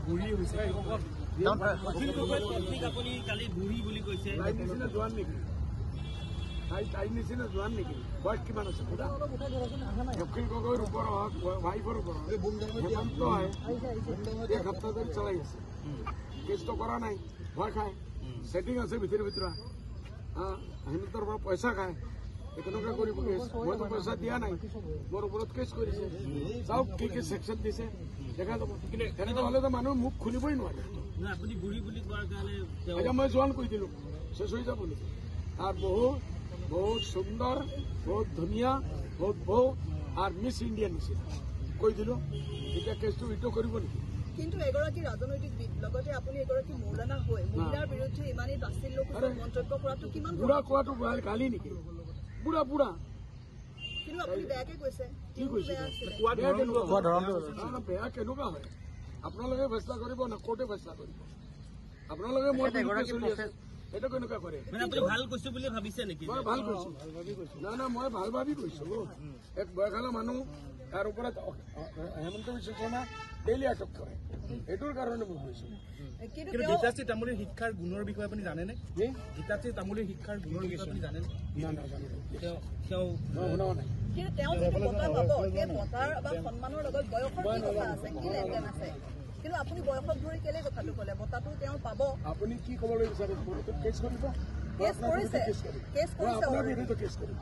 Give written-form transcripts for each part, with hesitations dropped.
বুঢ়ী হৈছে কালি বুঢ়ী বুলি কৈছে যোৱান নেকি তাইৰ নিচিনা যোৱান নেকি বয়স কিমান আছে দক্ষিণ গগৈৰ ওপৰত ৱাইফৰ ওপৰত হেমন্ত এক সপ্তাহ ধৰি চলাই আছে কেছটো কৰা নাই ভয় খায় ছেটিং আছে ভিতৰে হেমন্তৰ পৰা পইচা খায় কেনেকুৱা কৰিব কেছ মইতো পইচা দিয়া নাই মোৰ ওপৰত কেছ কৰিছে চাওক কি কি ছেকশ্যন দিছে দেখা যাব এনেকুৱা হলেতো মানুহ মুখ খুলিবই নোৱাৰে আপুনি বুঢ়ী বুলি কোৱাৰ কাৰণে এতিয়া মই জোৱান কৈ দিলো শেষ হৈ যাব নেকি আৰু বহুত সুন্দৰ বহুত ধুনীয়া বহুত বৌ আৰু মিছ ইণ্ডিয়া নিচিনা কৈ দিলো এতিয়া কেছটো উইথড্ৰ কৰিব নেকি কিন্তু এগৰাকী ৰাজনৈতিক লগতে আপুনি এগৰাকী মৌলানা হৈ মহিলাৰ বিৰুদ্ধে ইমানেই তাচ্ছিল্যসূচক মন্তব্য কৰাটো কিমান বুঢ়া কোৱাটো গালি নেকি বুঢ়া কিন্তু আপুনি বেয়াকে কৈছে কি কৈছে বেয়া কেনেকুৱা হয় আপোনালোকে ফেচলা কৰিব না কোৰ্টে ফেচলা কৰিব আপোনালোকে মই চলি আছে এটা কেনেকুৱা কৰে ভাল কৈছো বুলি ভাবিছে নেকি মই ভাল কৈছো না মই ভাল ভাবি কৈছো এক বয়সালা মানুহ তাৰ ওপৰত হেমন্ত বিশ্ব শৰ্মা ডেইলি আটক কৰে এইটোৰ কাৰণে মই কৈছো কিন্তু গীতাশ্ৰী তামুলীৰ শিক্ষাৰ গুণৰ বিষয়ে আপুনি জানেনে গীতাশ্ৰী তামুলীৰ শিক্ষাৰ গুণৰ বিষয়ে আপুনি জানেনে শুনা নাই কিন্তু তেওঁ যিটো বঁটা পাব সেই বঁটাৰ বা সন্মানৰ লগত বয়সৰ কি কথা আছে কি লেনদেন আছে কিন্তু আপুনি বয়সক ধৰি কেলে কথাটো ক'লে বঁটাটো তেওঁ পাব আপুনি কি ক'বলৈ বিচাৰে কেছ কৰিব কেছ কৰিছে আপোনাৰ বিৰুদ্ধে কেছ কৰিব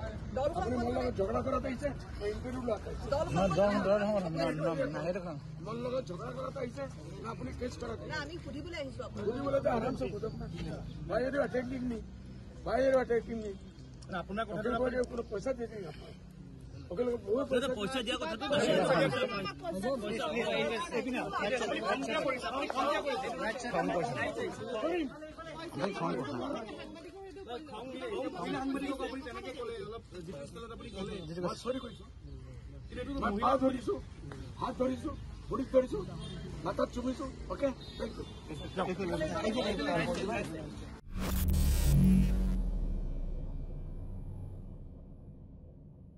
আপুনি মোৰ লগত ঝগড়া কৰাত আহিছে ইণ্টাৰভিউ লোৱাত আহিছে মোৰ লগত ঝগড়া কৰাত আহিছে না আপুনি কেছ কৰাত আমি সুধিবলৈ আহিছো সুধিবলৈ আৰামছে সোধক না ভাই এইটো অ্যাটেকিং নি আপোনাৰ কথা কোনো পইচা দিয়ে নেকি আপোনাক পইচা দিয়া কথাটো হাত ধৰিছো ভৰিত ধৰিছো মাথাত চুমিছো অ'কে থেংক ইউ